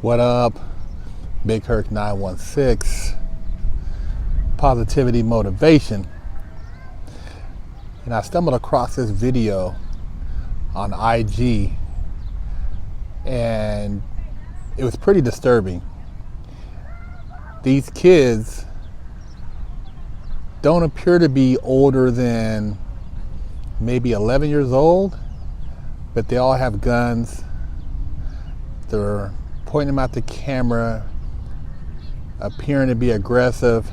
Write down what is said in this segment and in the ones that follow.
What up? Big Herc916, positivity motivation. And I stumbled across this video on IG and it was pretty disturbing. These kids don't appear to be older than maybe 11 years old, but they all have guns. They're pointing them at the camera, appearing to be aggressive,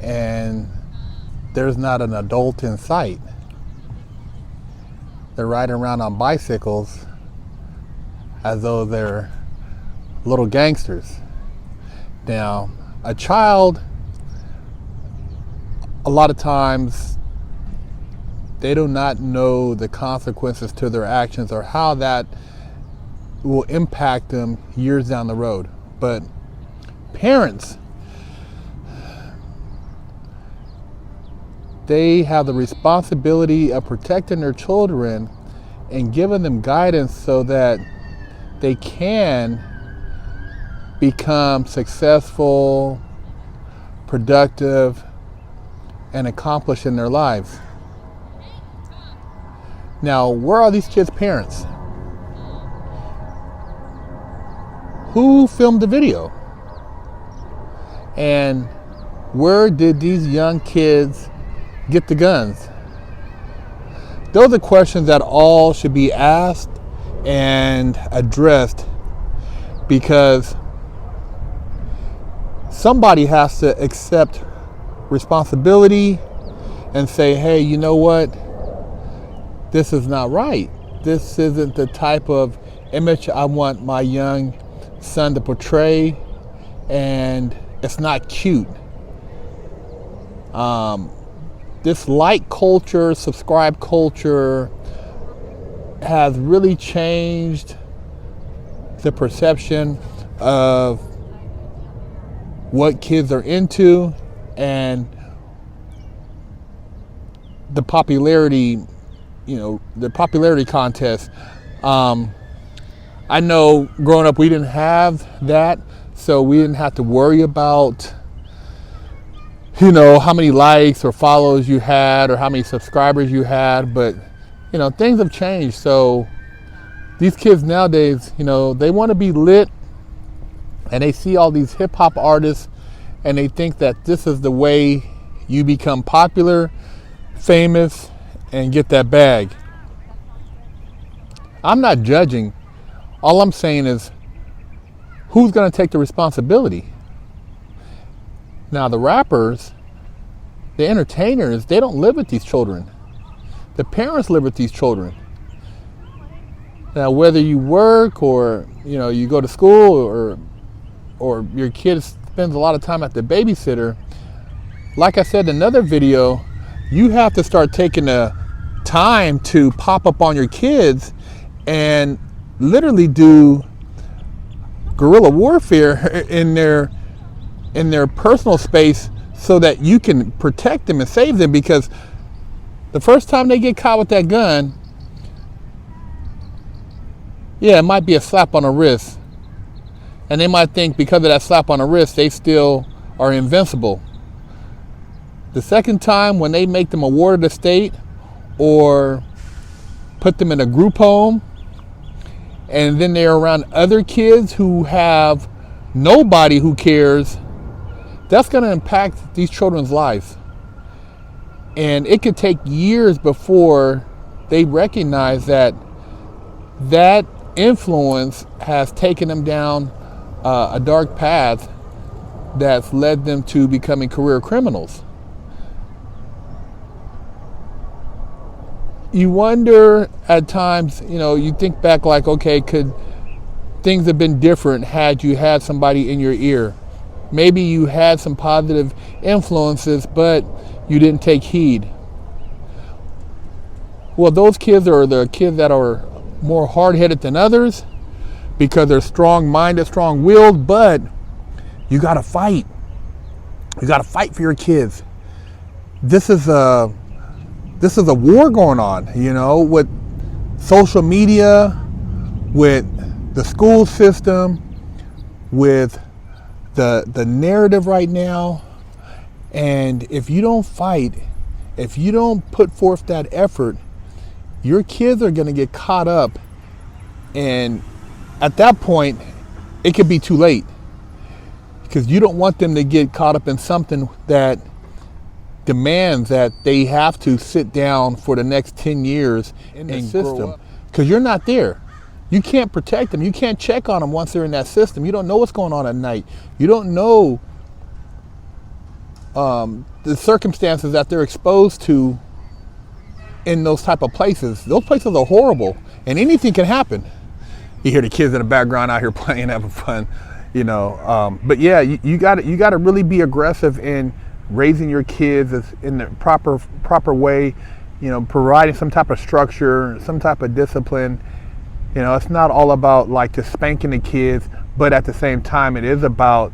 and there's not an adult in sight. They're riding around on bicycles as though they're little gangsters. Now, a child, a lot of times, they do not know the consequences to their actions or how that will impact them years down the road. But parents, they have the responsibility of protecting their children and giving them guidance so that they can become successful, productive, and accomplish in their lives. Now, where are these kids' parents? Who filmed the video? And where did these young kids get the guns? Those are questions that all should be asked and addressed, because somebody has to accept responsibility and say, hey, you know what? This is not right. This isn't the type of image I want my young son to portray, and it's not cute. This like culture, subscribe culture has really changed the perception of what kids are into and the popularity, the popularity contest. I know growing up we didn't have that, so we didn't have to worry about how many likes or follows you had or how many subscribers you had. But things have changed. So these kids nowadays, they want to be lit, and they see all these hip hop artists and they think that this is the way you become popular, famous, and get that bag. I'm not judging. All I'm saying is, who's going to take the responsibility? Now, the rappers, the entertainers, they don't live with these children. The parents live with these children. Now, whether you work or you go to school or your kid spends a lot of time at the babysitter, like I said in another video, you have to start taking the time to pop up on your kids and literally do guerrilla warfare in their personal space so that you can protect them and save them. Because the first time they get caught with that gun, it might be a slap on the wrist, and they might think because of that slap on the wrist they still are invincible. The second time, when they make them a ward of the state or put them in a group home, and then they're around other kids who have nobody who cares, that's going to impact these children's lives. And it could take years before they recognize that influence has taken them down a dark path that's led them to becoming career criminals. You wonder at times, you think back like, okay, could things have been different had you had somebody in your ear? Maybe you had some positive influences, but you didn't take heed. Well, those kids are the kids that are more hard-headed than others because they're strong-minded, strong-willed, but you got to fight. You got to fight for your kids. This is a war going on, with social media, with the school system, with the narrative right now. And if you don't fight, if you don't put forth that effort, your kids are going to get caught up. And at that point, it could be too late, because you don't want them to get caught up in something that demands that they have to sit down for the next 10 years in the system, because you're not there. You can't protect them. You can't check on them once they're in that system. You don't know what's going on at night. You don't know the circumstances that they're exposed to in those type of places. Those places are horrible, and anything can happen. You hear the kids in the background out here playing, having fun, you know. But yeah, you got to really be aggressive in raising your kids in the proper way. You know, providing some type of structure, some type of discipline. You know, it's not all about like just spanking the kids, but at the same time, it is about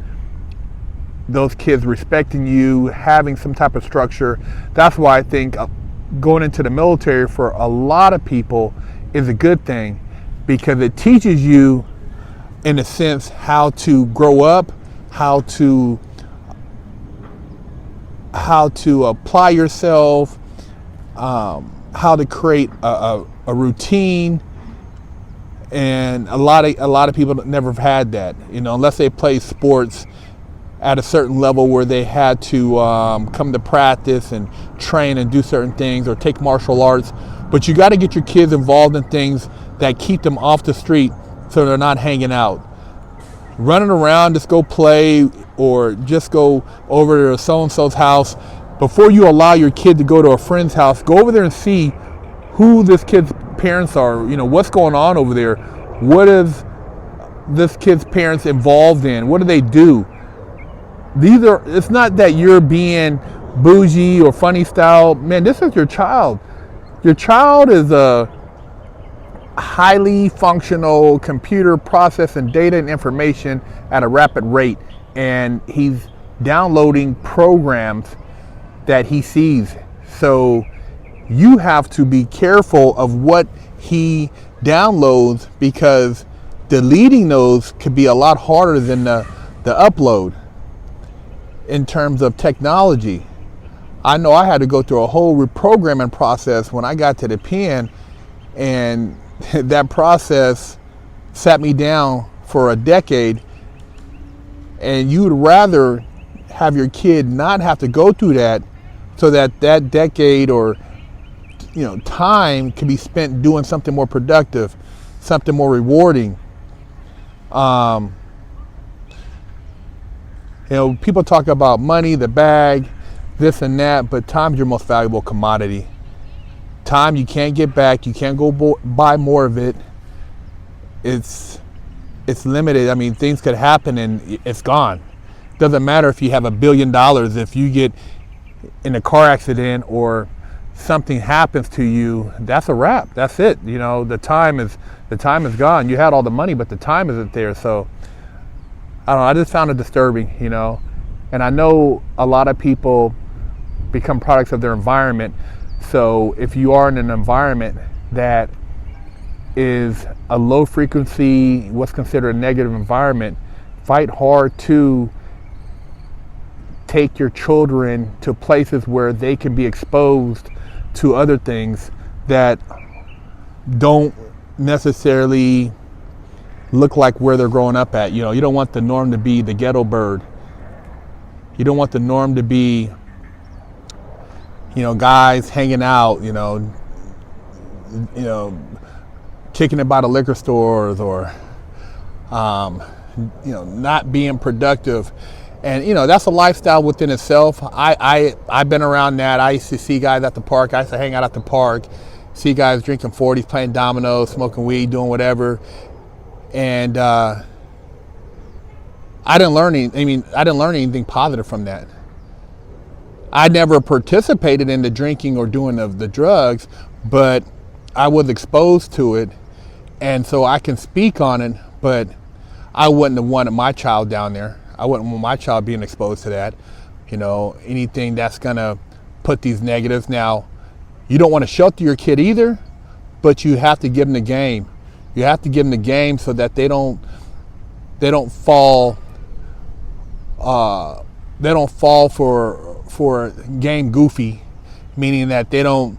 those kids respecting you, having some type of structure. That's why I think going into the military for a lot of people is a good thing, because it teaches you, in a sense, how to grow up, how to apply yourself, how to create a routine. And a lot of people never have had that, you know, unless they play sports at a certain level where they had to come to practice and train and do certain things, or take martial arts. But you got to get your kids involved in things that keep them off the street, so they're not hanging out, running around. Just go play, or just go over to so-and-so's house. Before you allow your kid to go to a friend's house, go over there and see who this kid's parents are. You know, what's going on over there. What is this kid's parents involved in? What do they do? It's not that you're being bougie or funny style. Man, this is your child. Your child is a highly functional computer processing data and information at a rapid rate. And he's downloading programs that he sees. So you have to be careful of what he downloads, because deleting those could be a lot harder than the upload in terms of technology. I know I had to go through a whole reprogramming process when I got to the pen, and that process sat me down for a decade. And you'd rather have your kid not have to go through that, so that decade or time can be spent doing something more productive, something more rewarding. People talk about money, the bag, this and that, but time's your most valuable commodity. Time you can't get back. You can't go buy more of it. It's limited. I mean, things could happen and it's gone. Doesn't matter if you have $1 billion. If you get in a car accident or something happens to you, that's a wrap. That's it. You know, the time is gone. You had all the money, but the time isn't there. So I don't know. I just found it disturbing, and I know a lot of people become products of their environment. So if you are in an environment that is a low frequency, what's considered a negative environment, fight hard to take your children to places where they can be exposed to other things that don't necessarily look like where they're growing up at. You don't want the norm to be the ghetto bird. You don't want the norm to be, guys hanging out, kicking it by the liquor stores, or, not being productive. And, that's a lifestyle within itself. I've been around that. I used to see guys at the park. I used to hang out at the park, see guys drinking 40s, playing dominoes, smoking weed, doing whatever. And I didn't learn anything positive from that. I never participated in the drinking or doing of the drugs, but I was exposed to it, and so I can speak on it. But I wouldn't have wanted my child down there. I wouldn't want my child being exposed to that. Anything that's gonna put these negatives. Now, you don't want to shelter your kid either, but you have to give them the game. You have to give them the game so that they don't fall for game goofy, meaning that they don't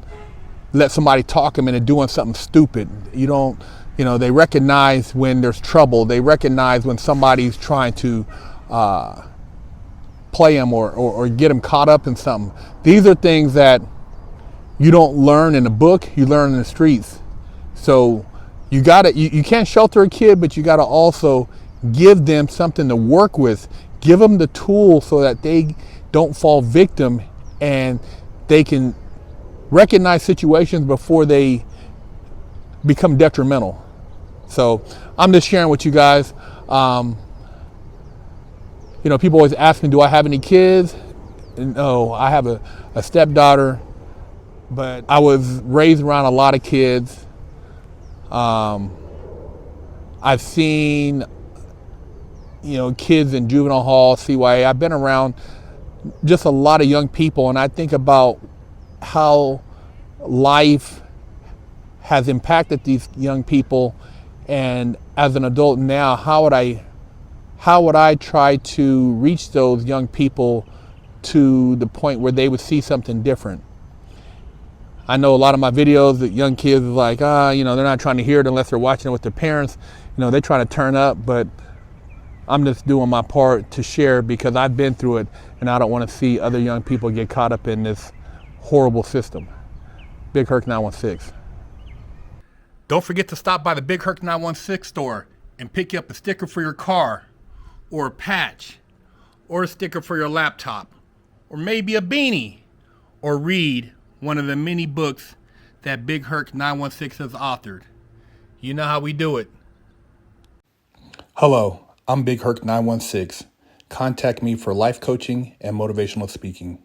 let somebody talk them into doing something stupid. They recognize when there's trouble. They recognize when somebody's trying to play them or get them caught up in something. These are things that you don't learn in a book, you learn in the streets. So you can't shelter a kid, but you gotta also give them something to work with. Give them the tools so that they don't fall victim and they can recognize situations before they become detrimental. So I'm just sharing with you guys. People always ask me, do I have any kids? No, I have a stepdaughter, but I was raised around a lot of kids. I've seen, kids in juvenile hall, CYA. I've been around just a lot of young people, and I think about how life has impacted these young people. And as an adult now, how would I try to reach those young people to the point where they would see something different? I know a lot of my videos that young kids are like, they're not trying to hear it unless they're watching it with their parents. They're trying to turn up, but I'm just doing my part to share because I've been through it and I don't want to see other young people get caught up in this horrible system. Big Herc916. Don't forget to stop by the Big Herc916 store and pick up a sticker for your car, or a patch, or a sticker for your laptop, or maybe a beanie, or read one of the many books that Big Herc916 has authored. You know how we do it. Hello, I'm Big Herc916. Contact me for life coaching and motivational speaking.